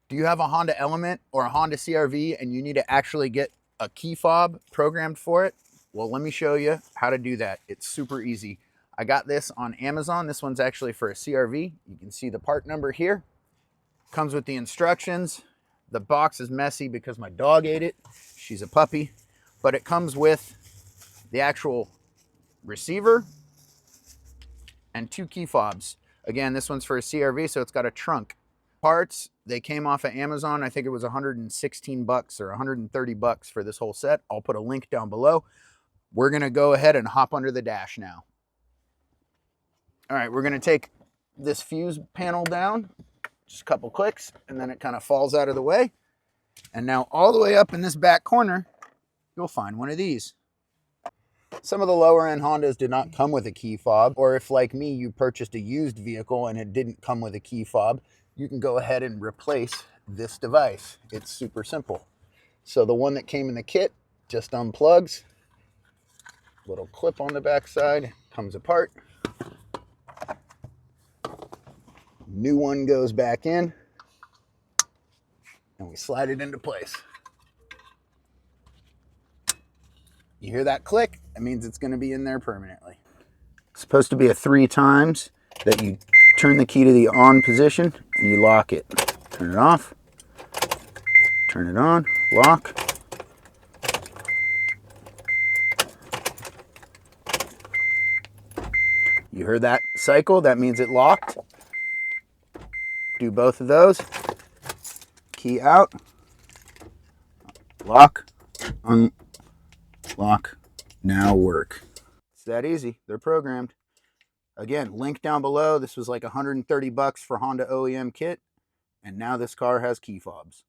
Do you have a Honda Element or a Honda CR-V and you need to actually get a key fob programmed for it? Well, let me show you how to do that. It's super easy. I got this on Amazon. This one's actually for a CR-V. You can see the part number here. Comes with the instructions. The box is messy because my dog ate it. She's a puppy. But it comes with the actual receiver and 2 key fobs. Again, this one's for a CR-V, so it's got a trunk. Parts, they came off of Amazon. I think it was 116 bucks or 130 bucks for this whole set. I'll put a link down below. We're gonna go ahead and hop under the dash now. All right, we're gonna take this fuse panel down, just a couple clicks, and then it kind of falls out of the way. And now all the way up in this back corner, you'll find one of these. Some of the lower end Hondas did not come with a key fob, or if like me, you purchased a used vehicle and it didn't come with a key fob, you can go ahead and replace this device. It's super simple. So the one that came in the kit just unplugs, little clip on the back side, comes apart. New one goes back in, and we slide it into place. You hear that click? That means it's going to be in there permanently. It's supposed to be a 3 times that you turn the key to the on position and you lock it. Turn it off, turn it on, lock. You heard that cycle? That means it locked. Do both of those. Key out, lock, unlock, now work. It's that easy. They're programmed. Again, link down below. This was like 130 bucks for Honda OEM kit, and now this car has key fobs.